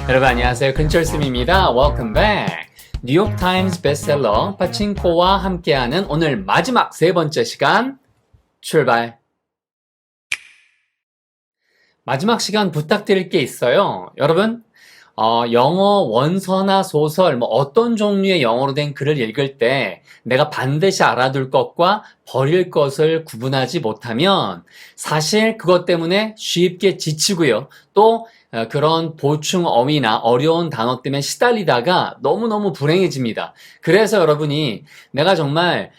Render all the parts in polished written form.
여러분 안녕하세요. 근철쌤입니다. Welcome back. 뉴욕타임스 베스트셀러 파친코와 함께하는 오늘 마지막 세 번째 시간 출발. 마지막 시간 부탁드릴 게 있어요. 여러분 영어 원서나 소설 어떤 종류의 영어로 된 글을 읽을 때 내가 반드시 알아둘 것과 버릴 것을 구분하지 못하면 사실 그것 때문에 쉽게 지치고요. 또 그런 보충 어휘나 어려운 단어 때문에 시달리다가 너무너무 불행해집니다. 그래서 여러분이 내가 정말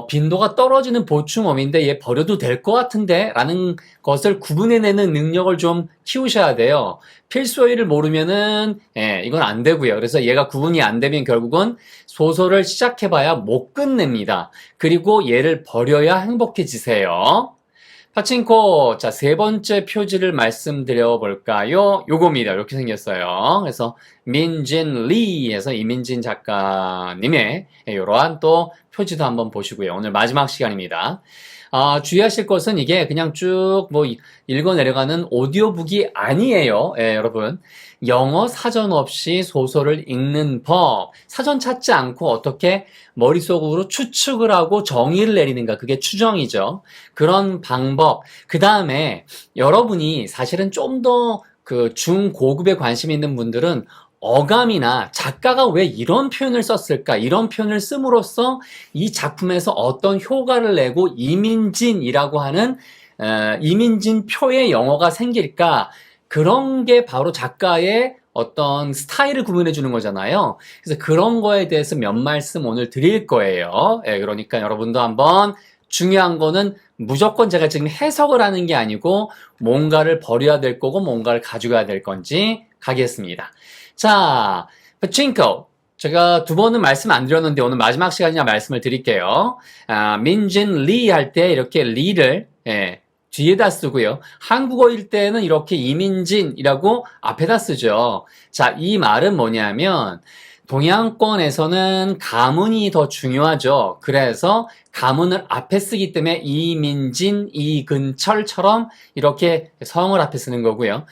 빈도가 떨어지는 보충 어휘인데 얘 버려도 될 것 같은데 라는 것을 구분해내는 능력을 좀 키우셔야 돼요. 필수어휘를 모르면은 이건 안 되고요. 그래서 얘가 구분이 안 되면 결국은 소설을 시작해봐야 못 끝냅니다. 그리고 얘를 버려야 행복해지세요. 파친코, 자, 세 번째 표지를 말씀드려 볼까요? 요겁니다. 이렇게 생겼어요. 그래서 민진 리에서 이민진 작가님의 이러한 또 표지도 한번 보시고요. 오늘 마지막 시간입니다. 주의하실 것은 이게 그냥 쭉 읽어 내려가는 오디오북이 아니에요. 여러분. 영어 사전 없이 소설을 읽는 법. 사전 찾지 않고 어떻게 머릿속으로 추측을 하고 정의를 내리는가. 그게 추정이죠. 그런 방법. 그 다음에 여러분이 사실은 좀 더 중고급에 관심 있는 분들은 어감이나 작가가 왜 이런 표현을 썼을까? 이런 표현을 씀으로써 이 작품에서 어떤 효과를 내고 이민진이라고 하는 이민진 표의 영어가 생길까? 그런 게 바로 작가의 어떤 스타일을 구분해 주는 거잖아요. 그래서 그런 거에 대해서 몇 말씀 오늘 드릴 거예요. 그러니까 여러분도 한번 중요한 거는 무조건 제가 지금 해석을 하는 게 아니고 뭔가를 버려야 될 거고 뭔가를 가져가야 될 건지 가겠습니다. 자, 파친코. 제가 두 번은 말씀 안 드렸는데 오늘 마지막 시간이나 말씀을 드릴게요. 민진 리 할 때 이렇게 리를 뒤에다 쓰고요. 한국어일 때는 이렇게 이민진이라고 앞에다 쓰죠. 자, 이 말은 뭐냐면 동양권에서는 가문이 더 중요하죠. 그래서 가문을 앞에 쓰기 때문에 이민진, 이근철처럼 이렇게 성을 앞에 쓰는 거고요.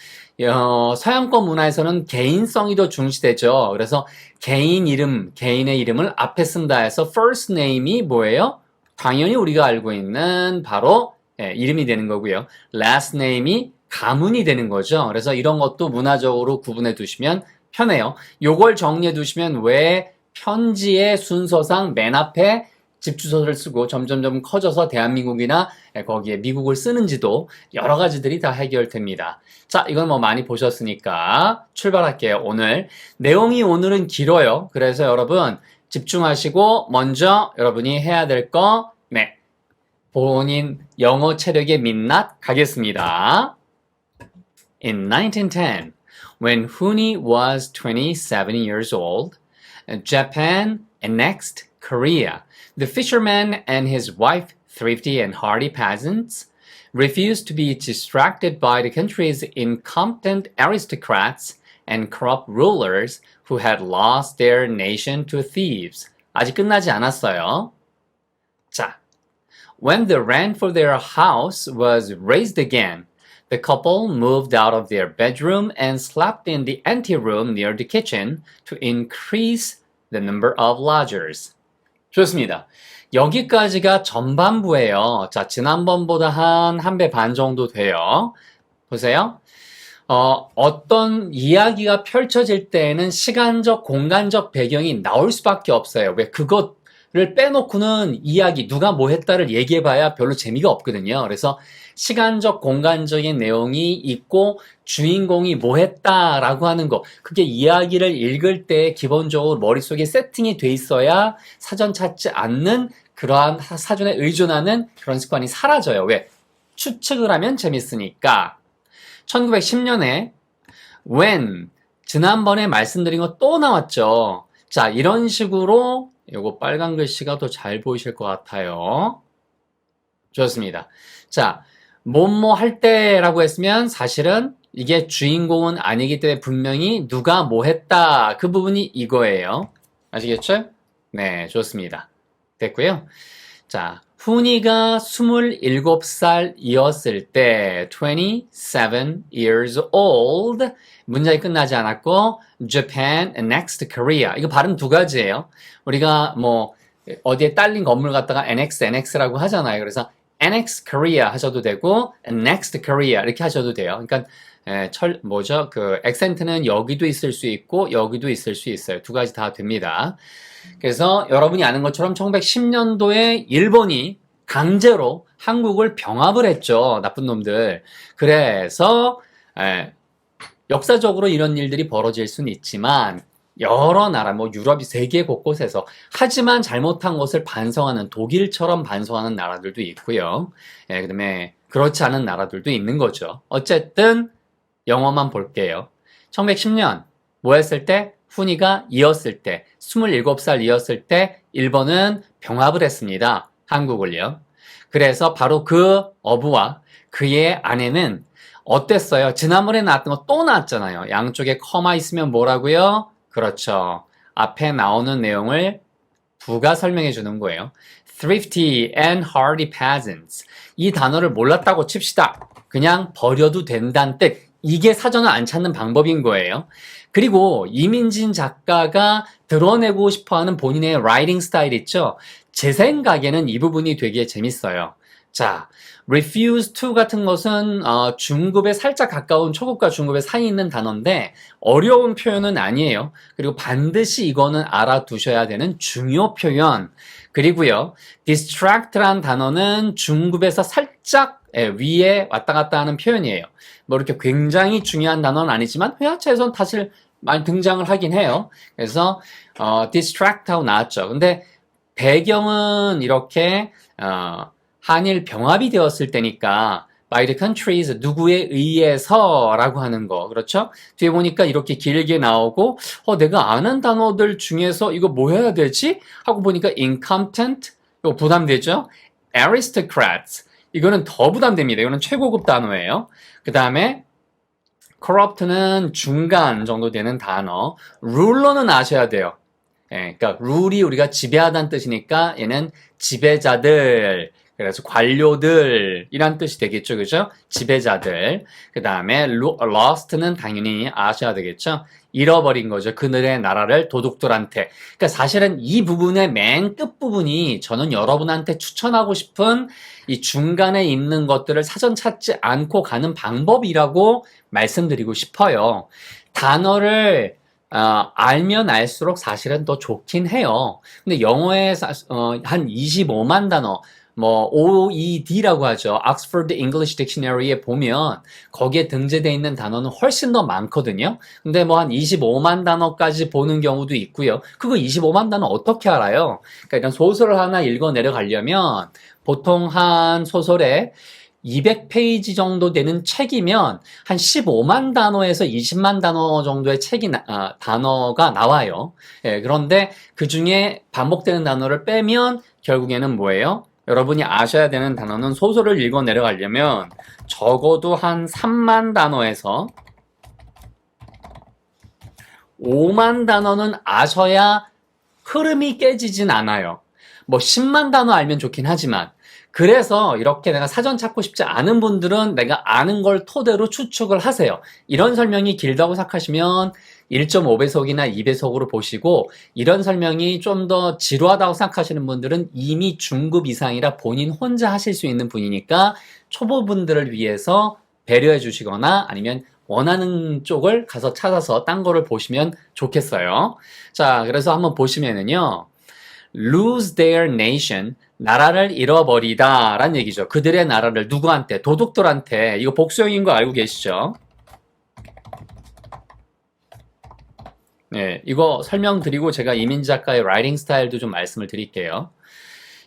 서양권 문화에서는 개인성이 더 중시되죠. 그래서 개인 이름, 개인의 이름을 앞에 쓴다 해서 first name이 뭐예요? 당연히 우리가 알고 있는 바로 이름이 되는 거고요. last name이 가문이 되는 거죠. 그래서 이런 것도 문화적으로 구분해 두시면 편해요. 요걸 정리해 두시면 왜 편지의 순서상 맨 앞에 집 주소를 쓰고 점점점 커져서 대한민국이나 거기에 미국을 쓰는지도 여러 가지들이 다 해결됩니다. 자, 이건 많이 보셨으니까 출발할게요. 오늘 내용이 오늘은 길어요. 그래서 여러분 집중하시고 먼저 여러분이 해야 될 거 본인 영어 체력의 민낯 가겠습니다. In 1910, when Huni was 27 years old, Japan annexed Korea. The fisherman and his wife, thrifty and hardy peasants, refused to be distracted by the country's incompetent aristocrats and corrupt rulers who had lost their nation to thieves. 아직 끝나지 않았어요. 자, when the rent for their house was raised again, the couple moved out of their bedroom and slept in the anteroom near the kitchen to increase the number of lodgers. 좋습니다. 여기까지가 전반부예요. 자, 지난번보다 한 배 반 정도 돼요. 보세요. 어떤 이야기가 펼쳐질 때에는 시간적, 공간적 배경이 나올 수밖에 없어요. 왜? 그것을 빼놓고는 이야기, 누가 뭐 했다를 얘기해봐야 별로 재미가 없거든요. 그래서 시간적, 공간적인 내용이 있고 주인공이 뭐 했다라고 하는 거, 그게 이야기를 읽을 때 기본적으로 머릿속에 세팅이 돼 있어야 사전 찾지 않는 그러한 사전에 의존하는 그런 습관이 사라져요. 왜? 추측을 하면 재밌으니까. 1910년에 when, 지난번에 말씀드린 거 또 나왔죠. 자, 이런 식으로 요거 빨간 글씨가 더 잘 보이실 것 같아요. 좋습니다. 자, 뭐뭐 할 때라고 했으면 사실은 이게 주인공은 아니기 때문에 분명히 누가 뭐 했다. 그 부분이 이거예요. 아시겠죠? 네, 좋습니다. 됐고요. 자, 훈이가 27살이었을 때, 27 years old. 문장이 끝나지 않았고, Japan next Korea. 이거 발음 두 가지예요. 우리가 뭐, 어디에 딸린 건물 갖다가 NX라고 하잖아요. 그래서 NX Korea 하셔도 되고, next Korea 이렇게 하셔도 돼요. 그러니까, 그, 액센트는 여기도 있을 수 있고, 여기도 있을 수 있어요. 두 가지 다 됩니다. 그래서 여러분이 아는 것처럼 1910년도에 일본이 강제로 한국을 병합을 했죠. 나쁜 놈들. 그래서 역사적으로 이런 일들이 벌어질 수는 있지만 여러 나라, 뭐 유럽이 세계 곳곳에서 하지만 잘못한 것을 반성하는 독일처럼 반성하는 나라들도 있고요. 그다음에 그렇지 않은 나라들도 있는 거죠. 어쨌든 영어만 볼게요. 1910년 뭐 했을 때? 훈이가 이었을 때, 27살이었을 때 일본은 병합을 했습니다. 한국을요. 그래서 바로 그 어부와 그의 아내는 어땠어요? 지난번에 나왔던 거 또 나왔잖아요. 양쪽에 커마 있으면 뭐라고요? 그렇죠. 앞에 나오는 내용을 부가 설명해 주는 거예요. Thrifty and hardy peasants. 이 단어를 몰랐다고 칩시다. 그냥 버려도 된다는 뜻. 이게 사전을 안 찾는 방법인 거예요. 그리고 이민진 작가가 드러내고 싶어하는 본인의 라이팅 스타일 있죠? 제 생각에는 이 부분이 되게 재밌어요. 자, refuse to 같은 것은 중급에 살짝 가까운 초급과 중급의 사이에 있는 단어인데 어려운 표현은 아니에요. 그리고 반드시 이거는 알아두셔야 되는 중요 표현. 그리고요, distract란 단어는 중급에서 살짝 위에 왔다 갔다 하는 표현이에요. 뭐 이렇게 굉장히 중요한 단어는 아니지만 회화체에서는 사실 많이 등장을 하긴 해요. 그래서 distract하고 나왔죠. 근데 배경은 이렇게 한일 병합이 되었을 때니까 by the countries 누구에 의해서라고 하는 거 그렇죠? 뒤에 보니까 이렇게 길게 나오고 내가 아는 단어들 중에서 이거 뭐 해야 되지? 하고 보니까 incompetent 이거 부담되죠? aristocrats 이거는 더 부담됩니다. 이거는 최고급 단어예요. 그 다음에 corrupt는 중간 정도 되는 단어. ruler는 아셔야 돼요. 그러니까 룰이 우리가 지배하다는 뜻이니까 얘는 지배자들. 그래서 관료들 이란 뜻이 되겠죠. 그죠? 지배자들. 그 다음에 lost는 당연히 아셔야 되겠죠. 잃어버린 거죠. 그들의 나라를 도둑들한테. 그러니까 사실은 이 부분의 맨 끝부분이 저는 여러분한테 추천하고 싶은 이 중간에 있는 것들을 사전 찾지 않고 가는 방법이라고 말씀드리고 싶어요. 단어를 알면 알수록 사실은 더 좋긴 해요. 근데 영어에 한 25만 단어 뭐 OED라고 하죠. Oxford English Dictionary에 보면 거기에 등재되어 있는 단어는 훨씬 더 많거든요. 근데 뭐 한 25만 단어까지 보는 경우도 있고요. 그거 25만 단어 어떻게 알아요? 그러니까 이런 소설을 하나 읽어 내려가려면 보통 한 소설에 200페이지 정도 되는 책이면 한 15만 단어에서 20만 단어 정도의 단어가 나와요. 그런데 그 중에 반복되는 단어를 빼면 결국에는 뭐예요? 여러분이 아셔야 되는 단어는 소설을 읽어 내려가려면 적어도 한 3만 단어에서 5만 단어는 아셔야 흐름이 깨지진 않아요. 뭐 10만 단어 알면 좋긴 하지만 그래서 이렇게 내가 사전 찾고 싶지 않은 분들은 내가 아는 걸 토대로 추측을 하세요. 이런 설명이 길다고 생각하시면 1.5배속이나 2배속으로 보시고 이런 설명이 좀 더 지루하다고 생각하시는 분들은 이미 중급 이상이라 본인 혼자 하실 수 있는 분이니까 초보분들을 위해서 배려해 주시거나 아니면 원하는 쪽을 가서 찾아서 딴 거를 보시면 좋겠어요. 자, 그래서 한번 보시면은요. lose their nation, 나라를 잃어버리다 라는 얘기죠. 그들의 나라를 누구한테? 도둑들한테. 이거 복수형인 거 알고 계시죠? 네, 이거 설명드리고 제가 이민 작가의 라이팅 스타일도 좀 말씀을 드릴게요.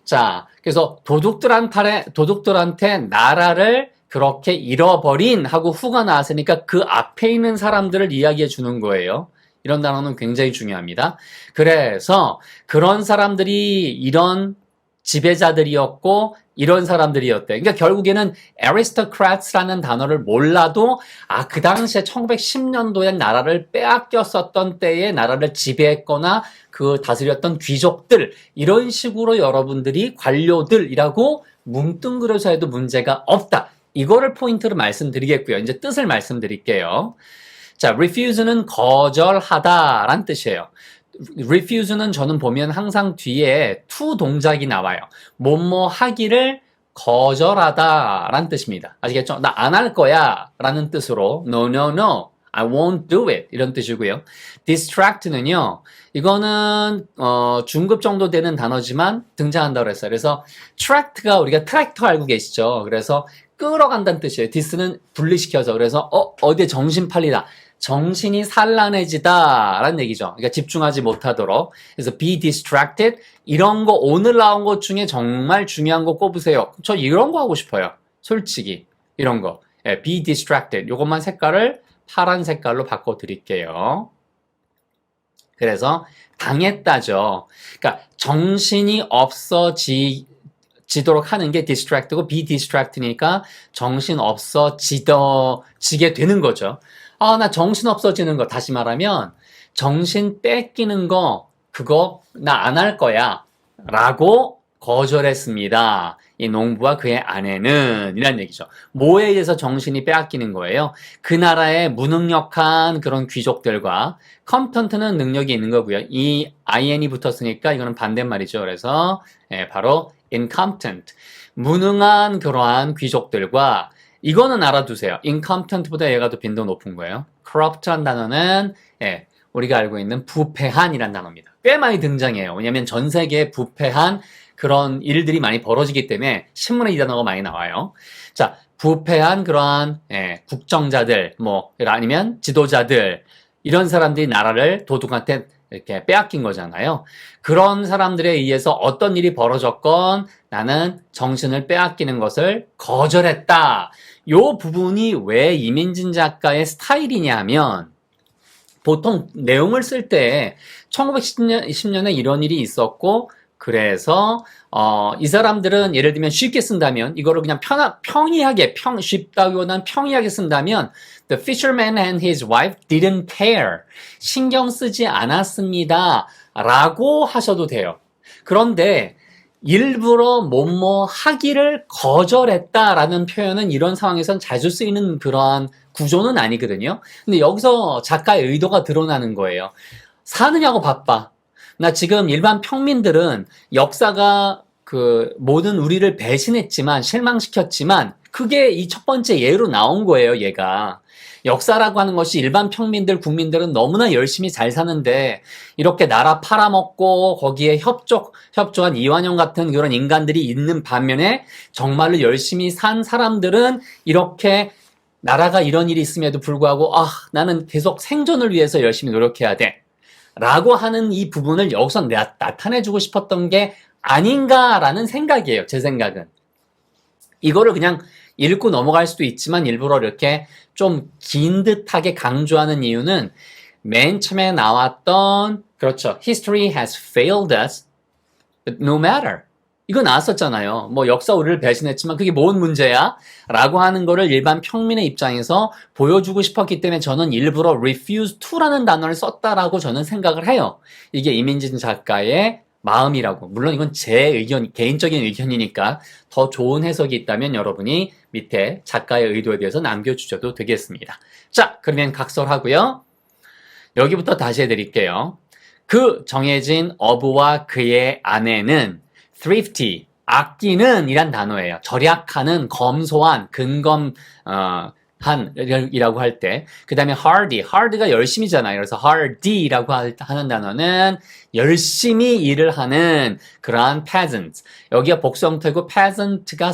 자, 그래서 도둑들한테 나라를 그렇게 잃어버린 하고 후가 나왔으니까 그 앞에 있는 사람들을 이야기해 주는 거예요. 이런 단어는 굉장히 중요합니다. 그래서 그런 사람들이 이런 지배자들이었고 이런 사람들이었대. 그러니까 결국에는 aristocrats라는 단어를 몰라도 그 당시에 1910년도에 나라를 빼앗겼었던 때에 나라를 지배했거나 그 다스렸던 귀족들 이런 식으로 여러분들이 관료들이라고 뭉뚱그려서 해도 문제가 없다. 이거를 포인트로 말씀드리겠고요. 이제 뜻을 말씀드릴게요. 자, refuse는 거절하다라는 뜻이에요. refuse는 저는 보면 항상 뒤에 to 동작이 나와요. 뭐뭐 하기를 거절하다라는 뜻입니다. 아시겠죠? 나 안 할 거야 라는 뜻으로 no, no, no, I won't do it 이런 뜻이고요. distract는요. 이거는 중급 정도 되는 단어지만 등장한다고 그랬어요. 그래서 tract가 우리가 트랙터 알고 계시죠? 그래서 끌어간다는 뜻이에요. dis는 분리시켜서 그래서 어디에 정신 팔리다. 정신이 산란해지다 라는 얘기죠. 그러니까 집중하지 못하도록. 그래서 be distracted 이런 거 오늘 나온 것 중에 정말 중요한 거 꼽으세요. 저 이런 거 하고 싶어요. 솔직히 이런 거. be distracted 이것만 색깔을 파란 색깔로 바꿔드릴게요. 그래서 당했다죠. 그러니까 정신이 없어지도록 하는 게 distract고 be distract니까 정신 없어지게 되는 거죠. 나 정신 없어지는 거 다시 말하면 정신 뺏기는 거 그거 나 안 할 거야 라고 거절했습니다. 이 농부와 그의 아내는 이란 얘기죠. 뭐에 의해서 정신이 빼앗기는 거예요? 그 나라의 무능력한 그런 귀족들과 competent는 능력이 있는 거고요. 이 in이 붙었으니까 이거는 반대말이죠. 그래서 바로 incompetent 무능한 그러한 귀족들과 이거는 알아두세요. incompetent보다 얘가 더 빈도 높은 거예요. corrupt란 단어는 우리가 알고 있는 부패한이란 단어입니다. 꽤 많이 등장해요. 왜냐하면 전 세계에 부패한 그런 일들이 많이 벌어지기 때문에 신문에 이 단어가 많이 나와요. 자, 부패한 그러한 국정자들, 아니면 지도자들 이런 사람들이 나라를 도둑한테 이렇게 빼앗긴 거잖아요. 그런 사람들에 의해서 어떤 일이 벌어졌건 나는 정신을 빼앗기는 것을 거절했다. 요 부분이 왜 이민진 작가의 스타일이냐 하면 보통 내용을 쓸 때 1910년에 이런 일이 있었고 그래서 이 사람들은 예를 들면 쉽게 쓴다면 이거를 그냥 평이하게 쉽다기보다는 평이하게 쓴다면 The fisherman and his wife didn't care. 신경 쓰지 않았습니다. 라고 하셔도 돼요. 그런데 일부러 뭐뭐 하기를 거절했다라는 표현은 이런 상황에선 자주 쓰이는 그러한 구조는 아니거든요. 근데 여기서 작가의 의도가 드러나는 거예요. 사느냐고 바빠. 나 지금 일반 평민들은 역사가 모든 우리를 배신했지만 실망시켰지만 그게 이 첫 번째 예로 나온 거예요, 얘가. 역사라고 하는 것이 일반 평민들, 국민들은 너무나 열심히 잘 사는데 이렇게 나라 팔아먹고 거기에 협조한 이완용 같은 그런 인간들이 있는 반면에 정말로 열심히 산 사람들은 이렇게 나라가 이런 일이 있음에도 불구하고 나는 계속 생존을 위해서 열심히 노력해야 돼. 라고 하는 이 부분을 여기서 나타내주고 싶었던 게 아닌가라는 생각이에요. 제 생각은. 이거를 그냥 읽고 넘어갈 수도 있지만 일부러 이렇게 좀 긴 듯하게 강조하는 이유는 맨 처음에 나왔던 그렇죠. History has failed us, but no matter. 이거 나왔었잖아요. 역사 우리를 배신했지만 그게 뭔 문제야? 라고 하는 거를 일반 평민의 입장에서 보여주고 싶었기 때문에 저는 일부러 refuse to라는 단어를 썼다라고 저는 생각을 해요. 이게 이민진 작가의 마음이라고. 물론 이건 제 개인적인 의견이니까 더 좋은 해석이 있다면 여러분이 밑에 작가의 의도에 대해서 남겨주셔도 되겠습니다. 자, 그러면 각설하고요. 여기부터 다시 해드릴게요. 그 정해진 어부와 그의 아내는 thrifty, 아끼는 이란 단어예요. 절약하는, 검소한, 이라고 할 때. 그 다음에 hard가 열심히잖아요. 그래서 hardy라고 하는 단어는 열심히 일을 하는 그러한 peasant. 여기가 복수형태고 peasant가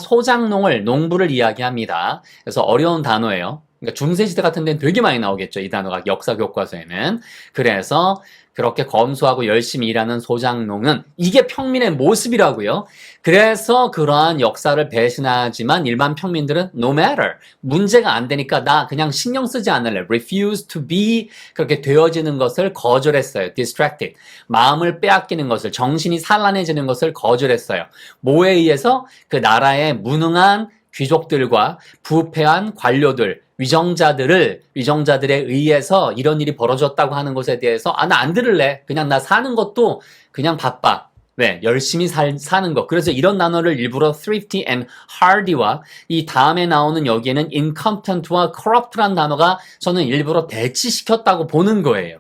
농부를 이야기합니다. 그래서 어려운 단어예요. 그러니까 중세시대 같은 데는 되게 많이 나오겠죠. 이 단어가 역사 교과서에는. 그래서 그렇게 검소하고 열심히 일하는 소장농은 이게 평민의 모습이라고요. 그래서 그러한 역사를 배신하지만 일반 평민들은 no matter 문제가 안 되니까 나 그냥 신경 쓰지 않을래. refuse to be 그렇게 되어지는 것을 거절했어요. distracted 마음을 빼앗기는 것을 정신이 산란해지는 것을 거절했어요. 뭐에 의해서 그 나라의 무능한 귀족들과 부패한 관료들 위정자들에 의해서 이런 일이 벌어졌다고 하는 것에 대해서 나 안 들을래. 그냥 나 사는 것도 그냥 바빠. 네, 열심히 사는 것. 그래서 이런 단어를 일부러 thrifty and hardy와 이 다음에 나오는 여기에는 incompetent와 corrupt란 단어가 저는 일부러 대치시켰다고 보는 거예요.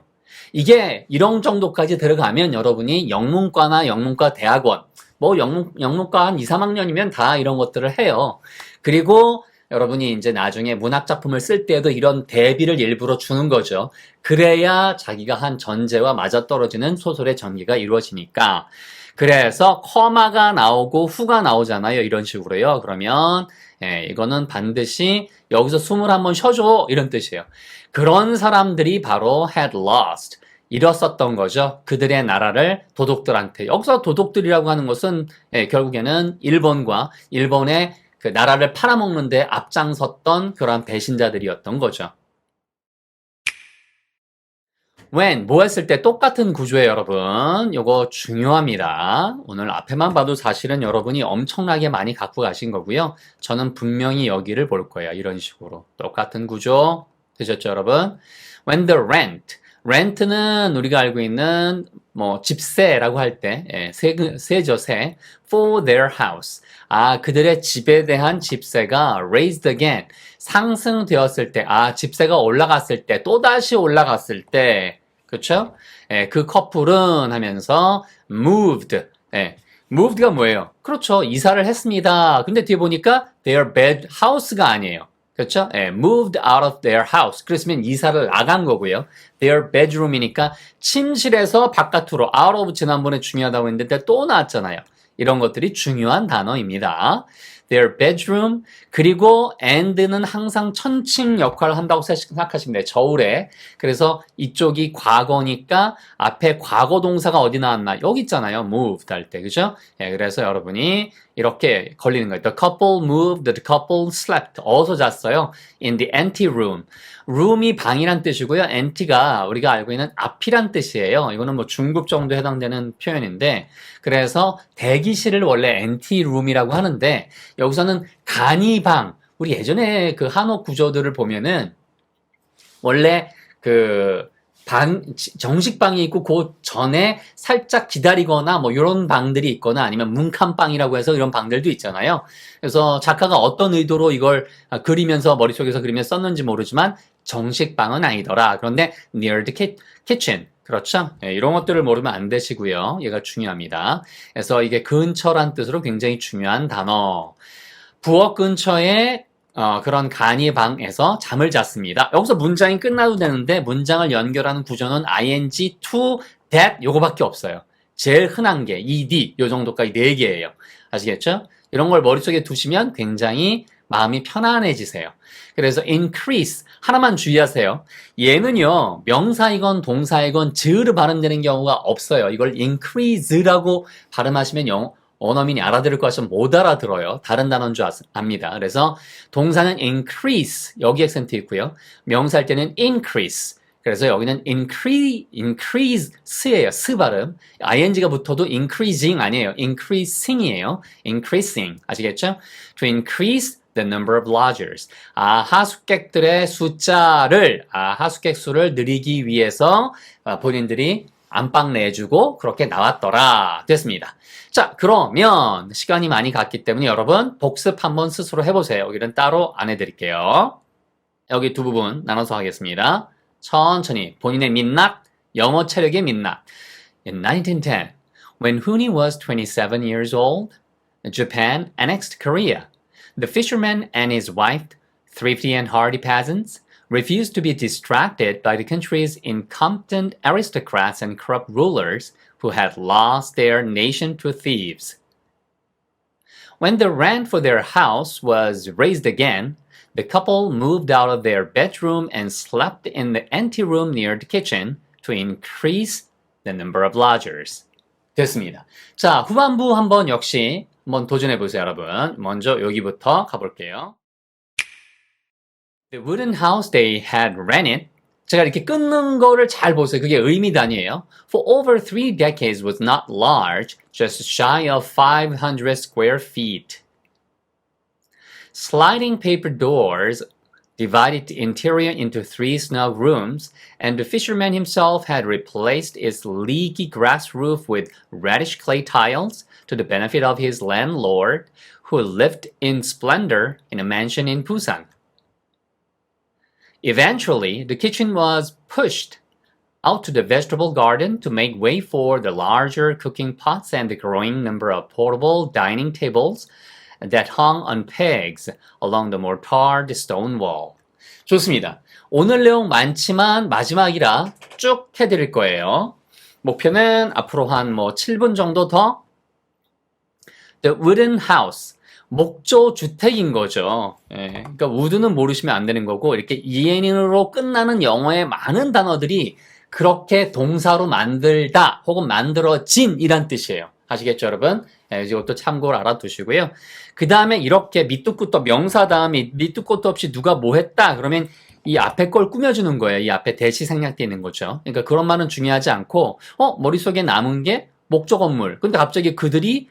이게 이런 정도까지 들어가면 여러분이 영문과나 영문과 대학원 뭐 영문과 한 2, 3학년이면 다 이런 것들을 해요. 그리고 여러분이 이제 나중에 문학작품을 쓸 때도 이런 대비를 일부러 주는 거죠. 그래야 자기가 한 전제와 맞아떨어지는 소설의 전개가 이루어지니까. 그래서 커마가 나오고 후가 나오잖아요. 이런 식으로요. 그러면 이거는 반드시 여기서 숨을 한번 쉬어줘 이런 뜻이에요. 그런 사람들이 바로 had lost. 잃었었던 거죠. 그들의 나라를 도독들한테. 여기서 도독들이라고 하는 것은 결국에는 일본의 그 나라를 팔아먹는데 앞장섰던 그러한 배신자들이었던 거죠. when, 뭐 했을 때 똑같은 구조예요, 여러분. 요거 중요합니다. 오늘 앞에만 봐도 사실은 여러분이 엄청나게 많이 갖고 가신 거고요. 저는 분명히 여기를 볼 거예요. 이런 식으로. 똑같은 구조. 되셨죠, 여러분? when the rent는 우리가 알고 있는 뭐 집세라고 할 때 세죠, 세. for their house. 그들의 집에 대한 집세가 raised again. 상승되었을 때, 집세가 올라갔을 때, 또다시 올라갔을 때, 그쵸? 그 커플은 하면서 moved. moved가 뭐예요? 그렇죠. 이사를 했습니다. 근데 뒤에 보니까 their bed house가 아니에요. 그렇죠? moved out of their house. 그랬으면 이사를 나간 거고요. their bedroom이니까 침실에서 바깥으로 out of 지난번에 중요하다고 했는데 또 나왔잖아요. 이런 것들이 중요한 단어입니다. their bedroom 그리고 and는 항상 천칭 역할을 한다고 생각하시면 돼요. 저울에. 그래서 이쪽이 과거니까 앞에 과거 동사가 어디 나왔나? 여기 있잖아요. moved 할 때. 그죠? 그래서 여러분이 이렇게 걸리는 거예요. The couple moved, the couple slept. 어디서 잤어요? In the anteroom. room이 방이란 뜻이고요. ante가 우리가 알고 있는 앞이란 뜻이에요. 이거는 뭐 중급 정도에 해당되는 표현인데 그래서 대기실을 원래 anteroom이라고 하는데 여기서는 간이방 우리 예전에 그 한옥 구조들을 보면은 원래 그 정식방이 있고 그 전에 살짝 기다리거나 뭐 이런 방들이 있거나 아니면 문칸방이라고 해서 이런 방들도 있잖아요. 그래서 작가가 어떤 의도로 이걸 그리면서 머릿속에서 그리면서 썼는지 모르지만 정식방은 아니더라. 그런데 near the kitchen. 그렇죠? 이런 것들을 모르면 안 되시고요. 얘가 중요합니다. 그래서 이게 근처란 뜻으로 굉장히 중요한 단어. 부엌 근처에 그런 간이 방에서 잠을 잤습니다. 여기서 문장이 끝나도 되는데 문장을 연결하는 구조는 ing to that 요거밖에 없어요. 제일 흔한 게 ed 요 정도까지 4개예요. 아시겠죠? 이런 걸 머릿속에 두시면 굉장히 마음이 편안해지세요. 그래서 increase 하나만 주의하세요. 얘는요 명사이건 동사이건 즈으로 발음되는 경우가 없어요. 이걸 increase라고 발음하시면 원어민이 알아들을 것 같지만 못 알아들어요. 다른 단어인 줄 압니다. 그래서 동사는 increase 여기 액센트 있고요. 명사할 때는 increase 그래서 여기는 increase예요. 스 발음. ing가 붙어도 increasing 아니에요. increasing이에요. increasing 아시겠죠? To increase the number of lodgers. 하숙객들의 숫자를 하숙객 수를 늘리기 위해서 본인들이 안방 내주고 그렇게 나왔더라. 됐습니다. 자, 그러면 시간이 많이 갔기 때문에 여러분 복습 한번 스스로 해보세요. 여기는 따로 안 해드릴게요. 여기 두 부분 나눠서 하겠습니다. 천천히 본인의 민낯, 영어 체력의 민낯. In 1910, when Huni was 27 years old, Japan annexed Korea. The fisherman and his wife, thrifty and hardy peasants, refused to be distracted by the country's incompetent aristocrats and corrupt rulers who had lost their nation to thieves. When the rent for their house was raised again, the couple moved out of their bedroom and slept in the anteroom near the kitchen to increase the number of lodgers. 됐습니다. 자, 후반부 역시 한번 도전해 보세요, 여러분. 먼저 여기부터 가볼게요. The wooden house they had rented. 제가 이렇게 끊는 거를 잘 보세요. 그게 의미단위예요. For over 3 decades was not large, just shy of 500 square feet. Sliding paper doors divided the interior into 3 snug rooms, and the fisherman himself had replaced its leaky grass roof with reddish clay tiles to the benefit of his landlord, who lived in splendor in a mansion in Busan. Eventually, the kitchen was pushed out to the vegetable garden to make way for the larger cooking pots and the growing number of portable dining tables that hung on pegs along the mortared stone wall. 좋습니다. 오늘 내용 많지만 마지막이라 쭉 해드릴 거예요. 목표는 앞으로 한 7분 정도 더. The wooden house. 목조 주택인 거죠. 예, 그러니까 would는 모르시면 안 되는 거고 이렇게 en으로 끝나는 영어의 많은 단어들이 그렇게 동사로 만들다 혹은 만들어진 이란 뜻이에요. 아시겠죠, 여러분? 예, 이것도 참고로 알아두시고요. 그 다음에 이렇게 밑도 끝도 명사 다음에 밑도 끝도 없이 누가 뭐 했다 그러면 이 앞에 걸 꾸며주는 거예요. 이 앞에 대시 생략되어 있는 거죠. 그러니까 그런 말은 중요하지 않고 머릿속에 남은 게 목조 건물. 근데 갑자기 그들이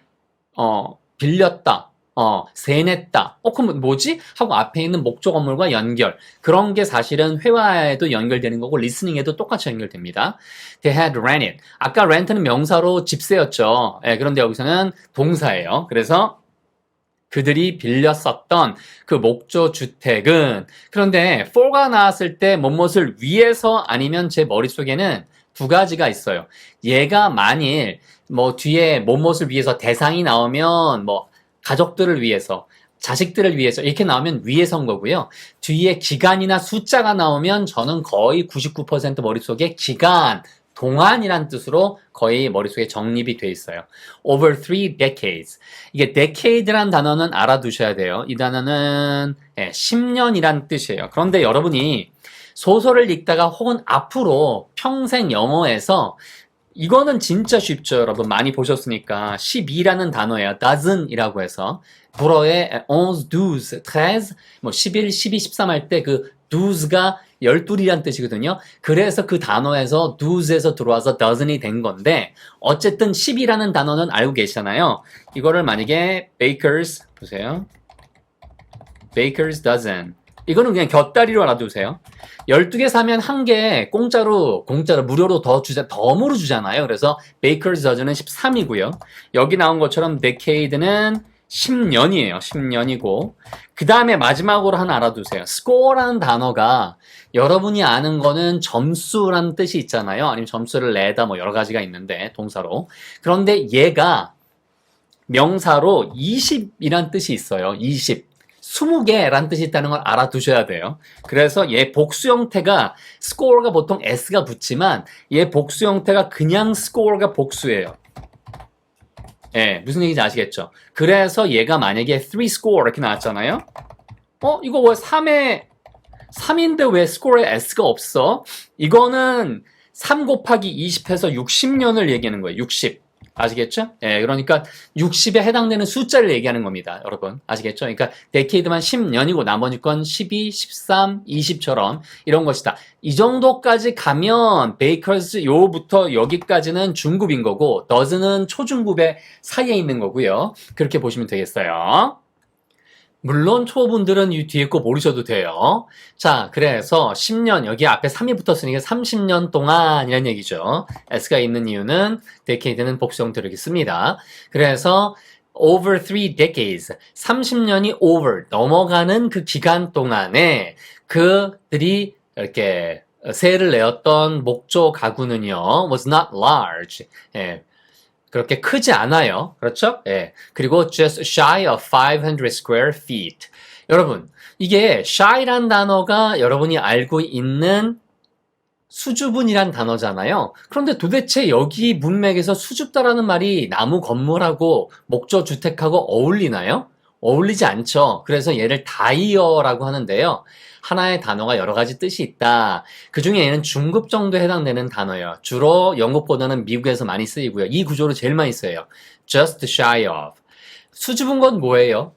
빌렸다. 세냈다. 그럼 뭐지? 하고 앞에 있는 목조 건물과 연결. 그런 게 사실은 회화에도 연결되는 거고 리스닝에도 똑같이 연결됩니다. They had rented. 아까 rent는 명사로 집세였죠. 예, 그런데 여기서는 동사예요. 그래서 그들이 빌렸었던 그 목조 주택은 그런데 for가 나왔을 때 뭐뭇을 위해서 아니면 제 머릿속에는 두 가지가 있어요. 얘가 만일 뒤에 뭐뭇을 위해서 대상이 나오면 가족들을 위해서, 자식들을 위해서 이렇게 나오면 위해서인 거고요. 뒤에 기간이나 숫자가 나오면 저는 거의 99% 머릿속에 기간, 동안이란 뜻으로 거의 머릿속에 정립이 돼 있어요. Over 3 decades. 이게 decade란 단어는 알아두셔야 돼요. 이 단어는 10년이란 뜻이에요. 그런데 여러분이 소설을 읽다가 혹은 앞으로 평생 영어에서 이거는 진짜 쉽죠, 여러분. 많이 보셨으니까. 12라는 단어예요. dozen이라고 해서. 불어에 11, 12, 13, 11, 12, 13 할 때 그 12가 12이란 뜻이거든요. 그래서 그 단어에서 12에서 들어와서 dozen이 된 건데 어쨌든 10이라는 단어는 알고 계시잖아요. 이거를 만약에 bakers, 보세요. bakers dozen. 이거는 그냥 곁다리로 알아두세요. 12개 사면 한 개 공짜로 무료로 덤으로 주잖아요. 그래서 Baker's Dozen은 13이고요. 여기 나온 것처럼 decade는 10년이에요. 10년이고 그 다음에 마지막으로 하나 알아두세요. score라는 단어가 여러분이 아는 거는 점수라는 뜻이 있잖아요. 아니면 점수를 내다 여러 가지가 있는데 동사로. 그런데 얘가 명사로 20이란 뜻이 있어요. 20. 20개란 뜻이 있다는 걸 알아두셔야 돼요. 그래서 얘 복수 형태가 score가 보통 s가 붙지만 얘 복수 형태가 그냥 score가 복수예요. 예, 무슨 얘기인지 아시겠죠? 그래서 얘가 만약에 3 score 이렇게 나왔잖아요. 이거 왜 3인데 왜 score에 s가 없어? 이거는 3 곱하기 20해서 60년을 얘기하는 거예요. 60. 아시겠죠? 예, 그러니까 60에 해당되는 숫자를 얘기하는 겁니다. 여러분. 아시겠죠? 그러니까 데케이드만 10년이고 나머지 건 12, 13, 20처럼 이런 것이다. 이 정도까지 가면 베이커스 요부터 여기까지는 중급인 거고 더즈는 초중급의 사이에 있는 거고요. 그렇게 보시면 되겠어요. 물론 초보분들은 이 뒤에 거 모르셔도 돼요. 자, 그래서 10년, 여기 앞에 3이 붙었으니까 30년 동안이라는 얘기죠. S가 있는 이유는 decade는 복수 형태로 이렇게 씁니다. 그래서 over 3 decades, 30년이 over, 넘어가는 그 기간 동안에 그들이 이렇게 세를 내었던 목조 가구는요, was not large. 예. 그렇게 크지 않아요. 그렇죠? 예. 그리고 just shy of 500 square feet. 여러분, 이게 shy란 단어가 여러분이 알고 있는 수줍은이란 단어잖아요. 그런데 도대체 여기 문맥에서 수줍다라는 말이 나무 건물하고 목조 주택하고 어울리나요? 어울리지 않죠. 그래서 얘를 다이어라고 하는데요. 하나의 단어가 여러 가지 뜻이 있다. 그 중에 얘는 중급 정도에 해당되는 단어예요. 주로 영국보다는 미국에서 많이 쓰이고요. 이 구조로 제일 많이 써요. just shy of. 수줍은 건 뭐예요?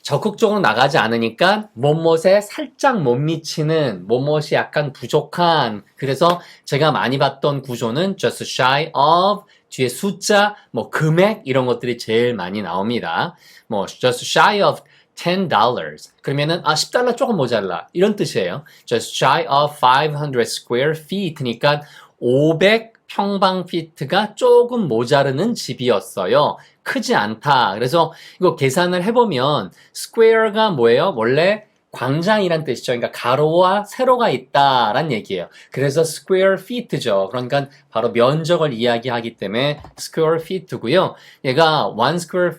적극적으로 나가지 않으니까 뭐뭇에 살짝 못 미치는, 뭐뭇이 약간 부족한. 그래서 제가 많이 봤던 구조는 just shy of, 뒤에 숫자, 뭐 금액 이런 것들이 제일 많이 나옵니다. 뭐 just shy of $10. 그러면은 $10 조금 모자라 이런 뜻이에요. just shy of 500 square feet니까 500 평방 피트가 조금 모자르는 집이었어요. 크지 않다. 그래서 이거 계산을 해보면 square가 뭐예요? 원래 광장이란 뜻이죠. 그러니까 가로와 세로가 있다란 얘기예요. 그래서 square feet죠. 그러니까 바로 면적을 이야기하기 때문에 square feet고요. 얘가 one square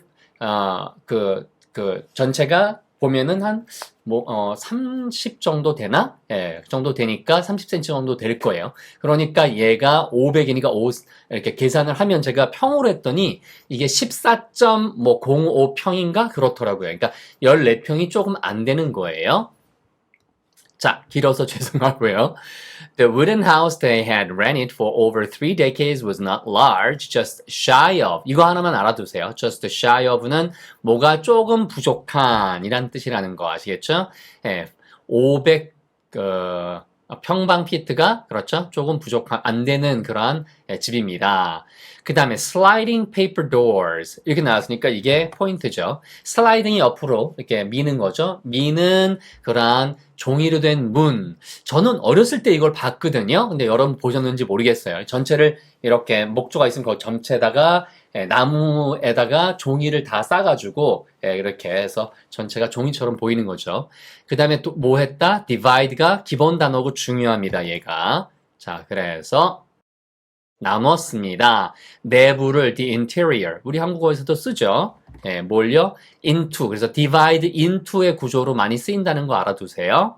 전체가 보면은 30 정도 되나? 예, 그 정도 되니까 30cm 정도 될 거예요. 그러니까 얘가 500이니까 이렇게 계산을 하면 제가 평으로 했더니 이게 14.05 평인가? 그렇더라고요. 그러니까 14평이 조금 안 되는 거예요. 자, 길어서 죄송하고요. The wooden house they had rented for over 3 decades was not large, just shy of. 이거 하나만 알아두세요. just shy of는 뭐가 조금 부족한 이란 뜻이라는 거 아시겠죠? 예, 500 평방 피트가 그렇죠? 조금 부족한 안 되는 그러한 집입니다. 그 다음에 sliding paper doors 이렇게 나왔으니까 이게 포인트죠. 슬라이딩이 옆으로 이렇게 미는 거죠. 미는 그러한 종이로 된 문. 저는 어렸을 때 이걸 봤거든요. 근데 여러분 보셨는지 모르겠어요. 전체를 이렇게 목조가 있으면 그 전체에다가 나무에다가 종이를 다 싸가지고 이렇게 해서 전체가 종이처럼 보이는 거죠. 그 다음에 또 뭐 했다? divide가 기본 단어고 중요합니다. 얘가. 자, 그래서 나눴습니다. 내부를 the interior. 우리 한국어에서도 쓰죠. 뭘요? into. 그래서 divide into의 구조로 많이 쓰인다는 거 알아두세요.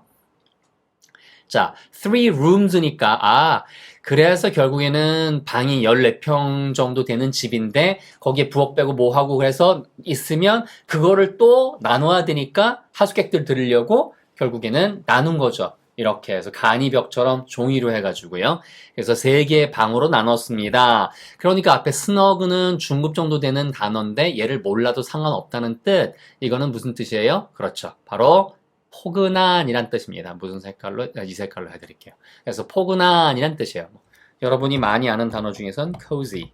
자, 3 rooms니까 그래서 결국에는 방이 14평 정도 되는 집인데 거기에 부엌 빼고 뭐 하고 그래서 있으면 그거를 또 나눠야 되니까 하숙객들 들으려고 결국에는 나눈 거죠. 이렇게 해서 간이벽처럼 종이로 해가지고요. 그래서 3개의 방으로 나눴습니다. 그러니까 앞에 스너그는 중급 정도 되는 단어인데 얘를 몰라도 상관없다는 뜻. 이거는 무슨 뜻이에요? 그렇죠. 바로 포근한이란 뜻입니다. 무슨 색깔로? 이 색깔로 해드릴게요. 그래서 포근한이란 뜻이에요. 여러분이 많이 아는 단어 중에선 cozy.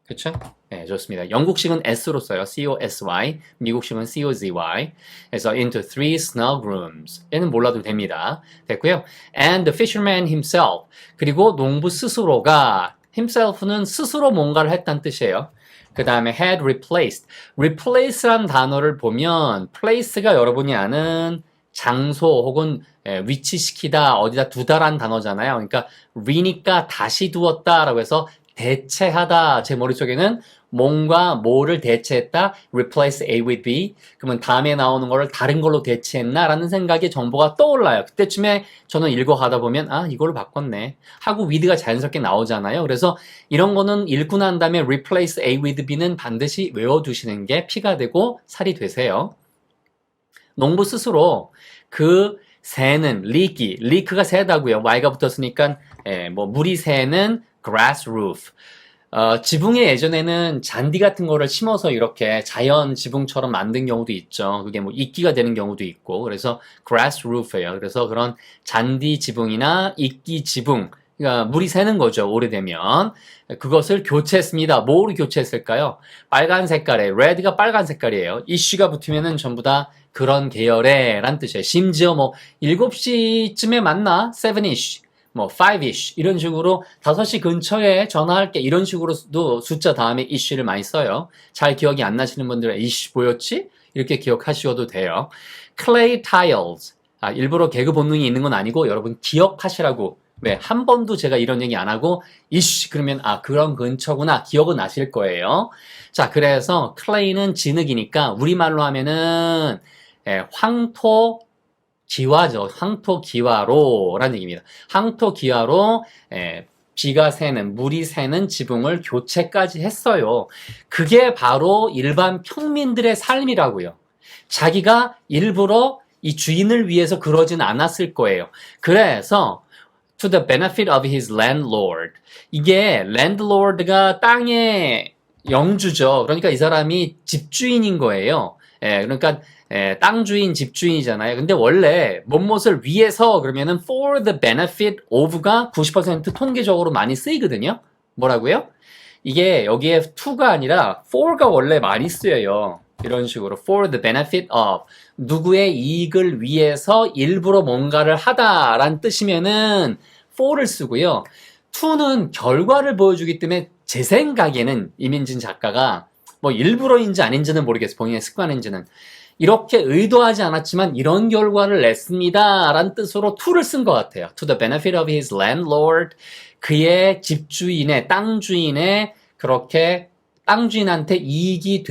그쵸? 네, 좋습니다. 영국식은 S로 써요. C-O-S-Y. 미국식은 C-O-Z-Y. 그래서 into 3 snug rooms. 얘는 몰라도 됩니다. 됐고요. And the fisherman himself. 그리고 농부 스스로가 himself는 스스로 뭔가를 했다는 뜻이에요. 그 다음에 had replaced. replace란 단어를 보면 place가 여러분이 아는 장소 혹은 위치시키다, 어디다 두다라는 단어잖아요. 그러니까 re니까 다시 두었다라고 해서 대체하다. 제 머릿속에는 뭔가 뭐를 대체했다. replace A with B. 그러면 다음에 나오는 거를 다른 걸로 대체했나? 라는 생각이 정보가 떠올라요. 그때쯤에 저는 읽어가다 보면 이걸로 바꿨네. 하고 with가 자연스럽게 나오잖아요. 그래서 이런 거는 읽고 난 다음에 replace A with B는 반드시 외워두시는 게 피가 되고 살이 되세요. 농부 스스로 그 새는 leak가 새다고요. Y가 붙었으니까 물이 새는 grass roof. 지붕에 예전에는 잔디 같은 거를 심어서 이렇게 자연 지붕처럼 만든 경우도 있죠. 그게 뭐 이끼가 되는 경우도 있고. 그래서 grass roof예요. 그래서 그런 잔디 지붕이나 이끼 지붕, 그러니까 물이 새는 거죠. 오래되면. 그것을 교체했습니다. 뭐로 교체했을까요? 빨간 색깔에, red가 빨간 색깔이에요. issue가 붙으면은 전부 다 그런 계열의 란 뜻이에요. 심지어 7시쯤에 만나? 7ish. 5ish 이런 식으로 5시 근처에 전화할게 이런 식으로도 숫자 다음에 issue를 많이 써요. 잘 기억이 안 나시는 분들은 ish 뭐였지? 이렇게 기억하셔도 돼요. clay tiles 일부러 개그 본능이 있는 건 아니고 여러분 기억하시라고 한 번도 제가 이런 얘기 안 하고 ish 그러면 그런 근처구나 기억은 나실 거예요. 자, 그래서 clay는 진흙이니까 우리말로 하면은 황토 기와죠. 황토기와로라는 얘기입니다. 황토기와로 비가 새는, 물이 새는 지붕을 교체까지 했어요. 그게 바로 일반 평민들의 삶이라고요. 자기가 일부러 이 주인을 위해서 그러진 않았을 거예요. 그래서 to the benefit of his landlord. 이게 landlord가 땅의 영주죠. 그러니까 이 사람이 집주인인 거예요. 예, 그러니까 땅 주인, 집주인이잖아요. 근데 원래 무엇을 위해서 그러면은 for the benefit of가 90% 통계적으로 많이 쓰이거든요. 뭐라고요? 이게 여기에 to가 아니라 for가 원래 많이 쓰여요. 이런 식으로 for the benefit of 누구의 이익을 위해서 일부러 뭔가를 하다라는 뜻이면은 for를 쓰고요. to는 결과를 보여주기 때문에 제 생각에는 이민진 작가가 뭐 일부러인지 아닌지는 모르겠어요. 본인의 습관인지는. 이렇게 의도하지 않았지만 이런 결과를 냈습니다. 라는 뜻으로 to를 쓴 것 같아요. To the benefit of his landlord. 그의 집주인의, 땅 주인의 그렇게 땅 주인한테 이익이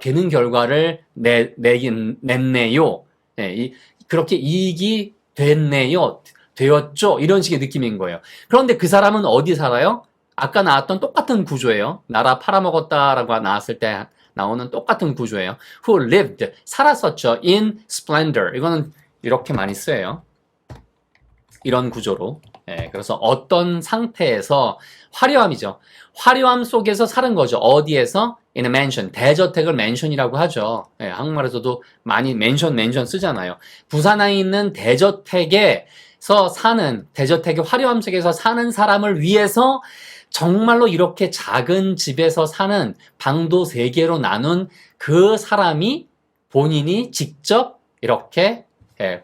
되는 결과를 냈네요. 네, 그렇게 이익이 됐네요. 되었죠. 이런 식의 느낌인 거예요. 그런데 그 사람은 어디 살아요? 아까 나왔던 똑같은 구조예요. 나라 팔아먹었다라고 나왔을 때 나오는 똑같은 구조예요. Who lived, 살았었죠. In splendor. 이거는 이렇게 많이 쓰여요. 이런 구조로. 예, 그래서 어떤 상태에서 화려함이죠. 화려함 속에서 사는 거죠. 어디에서? In a mansion. 대저택을 맨션이라고 하죠. 예, 한국말에서도 많이 맨션 쓰잖아요. 부산에 있는 대저택에서 사는, 대저택의 화려함 속에서 사는 사람을 위해서 정말로 이렇게 작은 집에서 사는 방도 3개로 나눈 그 사람이 본인이 직접 이렇게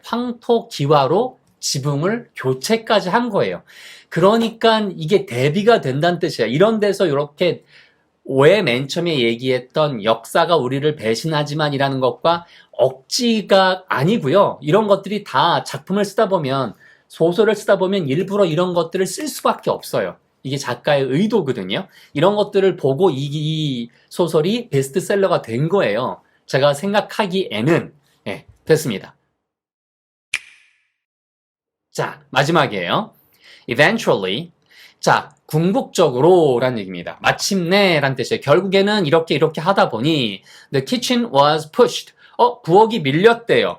황토기와로 지붕을 교체까지 한 거예요. 그러니까 이게 대비가 된다는 뜻이야. 이런 데서 이렇게 왜 맨 처음에 얘기했던 역사가 우리를 배신하지만이라는 것과 억지가 아니고요. 이런 것들이 다 작품을 쓰다 보면, 소설을 쓰다 보면 일부러 이런 것들을 쓸 수밖에 없어요. 이게 작가의 의도거든요. 이런 것들을 보고 이 소설이 베스트셀러가 된 거예요. 제가 생각하기에는. 예, 됐습니다. 자, 마지막이에요. Eventually. 자, 궁극적으로 라는 얘기입니다. 마침내 라는 뜻이에요. 결국에는 이렇게 하다 보니 the kitchen was pushed. 부엌이 밀렸대요.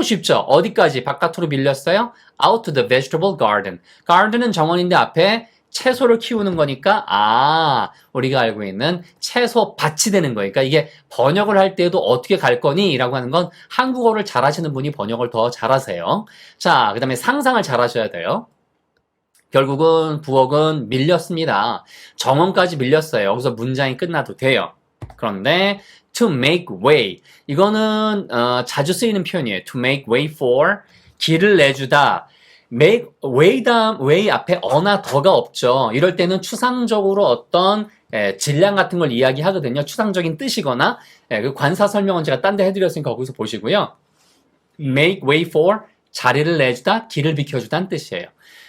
쉽죠? 어디까지? 바깥으로 밀렸어요? Out to the vegetable garden. garden은 정원인데 앞에 채소를 키우는 거니까 우리가 알고 있는 채소 밭이 되는 거예요. 그러니까 이게 번역을 할 때도 어떻게 갈 거니? 라고 하는 건 한국어를 잘하시는 분이 번역을 더 잘하세요. 자, 그 다음에 상상을 잘하셔야 돼요. 결국은 부엌은 밀렸습니다. 정원까지 밀렸어요. 여기서 문장이 끝나도 돼요. 그런데 to make way. 이거는 자주 쓰이는 표현이에요. to make way for. 길을 내주다. make way 앞에 어나 더가 없죠. 이럴 때는 추상적으로 어떤 질량 같은 걸 이야기하거든요. 추상적인 뜻이거나 그 관사 설명은 제가 딴 데 해드렸으니까 거기서 보시고요. make way for 자리를 내주다, 길을 비켜주다는 뜻이에요.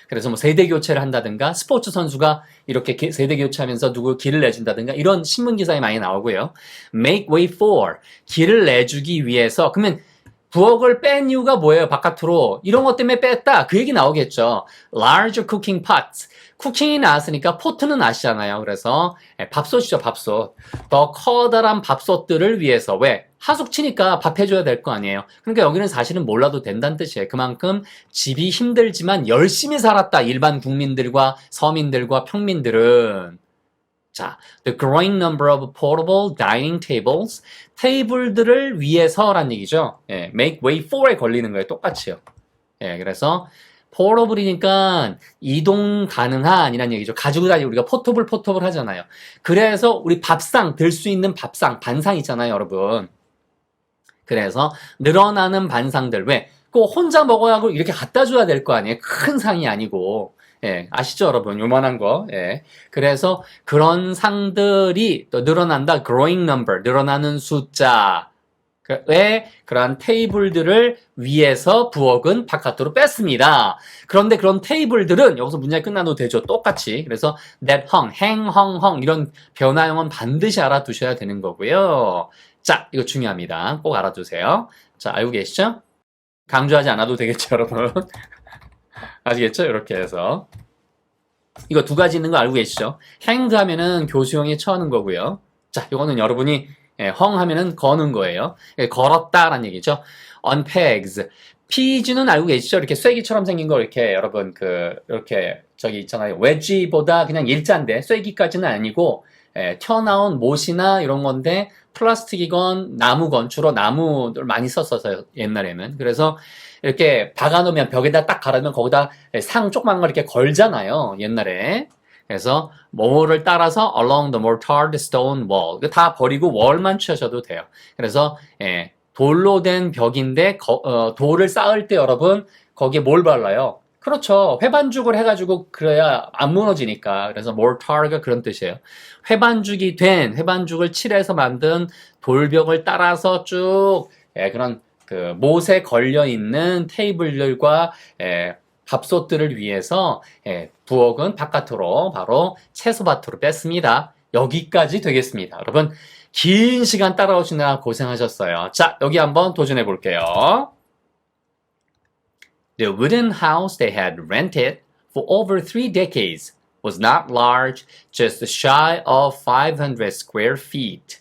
그래서 뭐 세대 교체를 한다든가 스포츠 선수가 이렇게 세대 교체하면서 누구 길을 내준다든가 이런 신문 기사에 많이 나오고요. make way for 길을 내주기 위해서. 그러면 부엌을 뺀 이유가 뭐예요? 바깥으로. 이런 것 때문에 뺐다. 그 얘기 나오겠죠. large cooking pots. 쿠킹이 나왔으니까 포트는 아시잖아요. 그래서 밥솥이죠, 밥솥. 더 커다란 밥솥들을 위해서. 왜? 하숙치니까 밥 해줘야 될 거 아니에요. 그러니까 여기는 사실은 몰라도 된다는 뜻이에요. 그만큼 집이 힘들지만 열심히 살았다. 일반 국민들과 서민들과 평민들은. 자, the growing number of portable dining tables. 테이블들을 위해서란 얘기죠. make way for에 걸리는 거예요. 똑같이요. 그래서 portable이니까 이동 가능한이란 얘기죠. 가지고 다니고 우리가 포터블 하잖아요. 그래서 우리 밥상, 들 수 있는 밥상, 반상 있잖아요, 여러분. 그래서 늘어나는 반상들. 왜? 꼭 혼자 먹어야 하고 이렇게 갖다 줘야 될 거 아니에요. 큰 상이 아니고. 아시죠, 여러분? 요만한 거. 그래서 그런 상들이 또 늘어난다. growing number, 늘어나는 숫자. 왜 그러한 테이블들을 위해서 부엌은 바깥으로 뺐습니다. 그런데 그런 테이블들은 여기서 문장이 끝나도 되죠. 똑같이. 그래서 that hung, hang, hung 이런 변화형은 반드시 알아두셔야 되는 거고요. 자, 이거 중요합니다. 꼭 알아두세요. 자, 알고 계시죠? 강조하지 않아도 되겠죠, 여러분? 아시겠죠? 이렇게 해서. 이거 2가지 있는 거 알고 계시죠? hanged 하면은 교수형에 처하는 거고요. 자, 이거는 여러분이 예, 헝 하면은 거는 거예요. 예, 걸었다라는 얘기죠. On pegs. 피지는 알고 계시죠? 이렇게 쐐기처럼 생긴 거 이렇게 여러분 이렇게 저기 있잖아요. 웨지보다 그냥 일자인데 쐐기까지는 아니고 예, 튀어나온 못이나 이런 건데 플라스틱이건 나무건 주로 나무를 많이 썼었어요. 옛날에는. 그래서 이렇게 박아놓으면 벽에다 딱 갈아놓으면 거기다 상 조그만 걸 이렇게 걸잖아요. 옛날에. 그래서 뭐를 따라서 along the mortared stone wall. 다 버리고 wall만 취하셔도 돼요. 그래서 예, 돌로 된 벽인데 돌을 쌓을 때 여러분 거기에 뭘 발라요? 그렇죠. 회반죽을 해가지고 그래야 안 무너지니까. 그래서 mortar가 그런 뜻이에요. 회반죽을 칠해서 만든 돌벽을 따라서 쭉 예, 그런 그 못에 걸려 있는 테이블들과 예, 밥솥들을 위해서 예, 부엌은 바깥으로 바로 채소밭으로 뺐습니다. 여기까지 되겠습니다. 여러분 긴 시간 따라오시느라 고생하셨어요. 자, 여기 한번 도전해 볼게요. The wooden house they had rented for over 3 decades was not large, just shy of 500 square feet.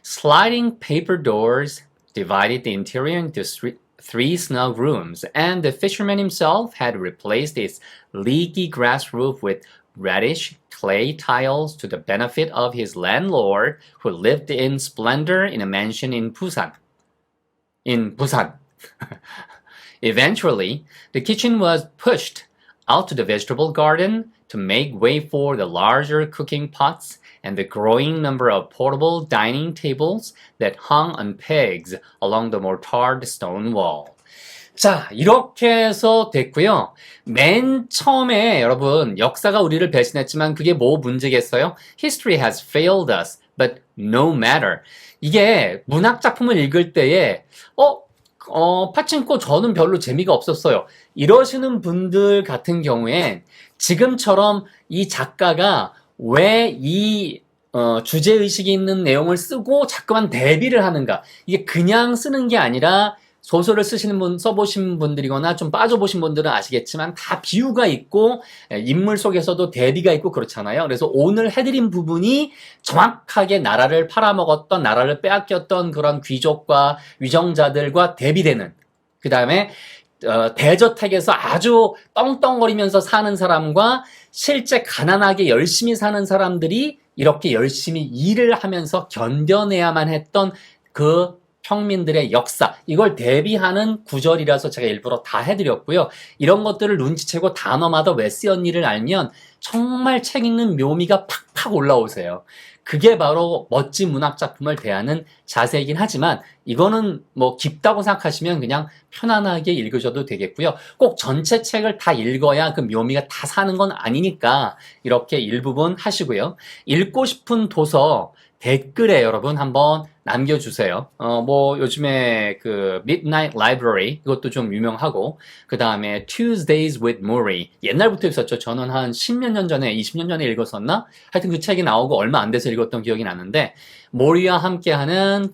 Sliding paper doors divided the interior into three snug rooms, and the fisherman himself had replaced its leaky grass roof with reddish clay tiles to the benefit of his landlord, who lived in splendor in a mansion in Busan. Eventually, the kitchen was pushed out to the vegetable garden to make way for the larger cooking pots and the growing number of portable dining tables that hung on pegs along the mortared stone wall. 자, 이렇게 해서 됐고요. 맨 처음에 여러분 역사가 우리를 배신했지만 그게 뭐 문제겠어요? History has failed us, but no matter. 이게 문학 작품을 읽을 때에 파친코 저는 별로 재미가 없었어요. 이러시는 분들 같은 경우엔 지금처럼 이 작가가 왜 이 주제의식이 있는 내용을 쓰고 자꾸만 대비를 하는가. 이게 그냥 쓰는 게 아니라 소설을 써보신 분들이거나 좀 빠져보신 분들은 아시겠지만 다 비유가 있고 인물 속에서도 대비가 있고 그렇잖아요. 그래서 오늘 해드린 부분이 정확하게 나라를 팔아먹었던, 나라를 빼앗겼던 그런 귀족과 위정자들과 대비되는, 그 다음에 대저택에서 아주 떵떵거리면서 사는 사람과 실제 가난하게 열심히 사는 사람들이 이렇게 열심히 일을 하면서 견뎌내야만 했던 그 평민들의 역사, 이걸 대비하는 구절이라서 제가 일부러 다 해드렸고요. 이런 것들을 눈치채고 단어마다 왜 쓰였니를 알면 정말 책 읽는 묘미가 팍팍 올라오세요. 그게 바로 멋진 문학작품을 대하는 자세이긴 하지만 이거는 뭐 깊다고 생각하시면 그냥 편안하게 읽으셔도 되겠고요. 꼭 전체 책을 다 읽어야 그 묘미가 다 사는 건 아니니까 이렇게 일부분 하시고요. 읽고 싶은 도서 댓글에 여러분 한번 남겨주세요. 뭐 요즘에 그 Midnight Library 이것도 좀 유명하고 그 다음에 Tuesdays with Murray 옛날부터 있었죠. 저는 한 10몇 년 전에 20년 전에 읽었었나? 하여튼 그 책이 나오고 얼마 안 돼서 읽었던 기억이 나는데 모리와 함께하는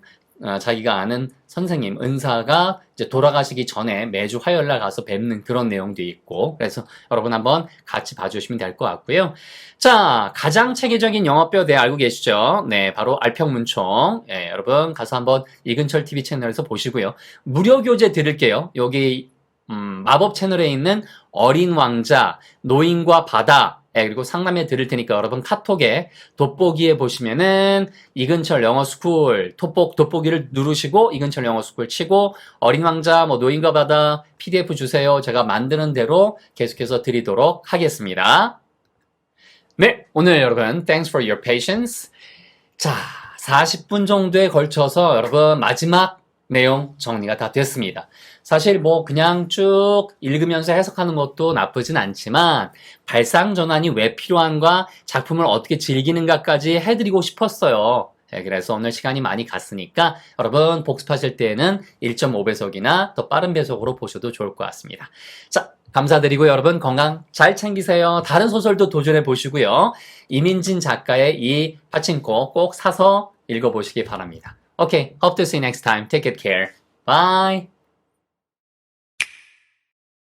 자기가 아는 선생님, 은사가 이제 돌아가시기 전에 매주 화요일날 가서 뵙는 그런 내용도 있고, 그래서 여러분 한번 같이 봐주시면 될 것 같고요. 자, 가장 체계적인 영어뼈 대 알고 계시죠? 네, 바로 알평문총. 네, 여러분 가서 한번 이근철 TV 채널에서 보시고요. 무료 교재 드릴게요. 여기 마법 채널에 있는 어린 왕자, 노인과 바다, 그리고 상담해 드릴 테니까 여러분 카톡에 돋보기에 보시면은 이근철 영어스쿨 돋보기를 누르시고 이근철 영어스쿨 치고 어린 왕자 뭐 노인과 바다 PDF 주세요. 제가 만드는 대로 계속해서 드리도록 하겠습니다. 네, 오늘 여러분 thanks for your patience. 자, 40분 정도에 걸쳐서 여러분 마지막 내용 정리가 다 됐습니다. 사실 뭐 그냥 쭉 읽으면서 해석하는 것도 나쁘진 않지만 발상전환이 왜 필요한가, 작품을 어떻게 즐기는가까지 해드리고 싶었어요. 네, 그래서 오늘 시간이 많이 갔으니까 여러분 복습하실 때에는 1.5배속이나 더 빠른 배속으로 보셔도 좋을 것 같습니다. 자, 감사드리고 여러분 건강 잘 챙기세요. 다른 소설도 도전해 보시고요. 이민진 작가의 이 파친코 꼭 사서 읽어보시기 바랍니다. Okay, hope to see you next time. Take good care. Bye!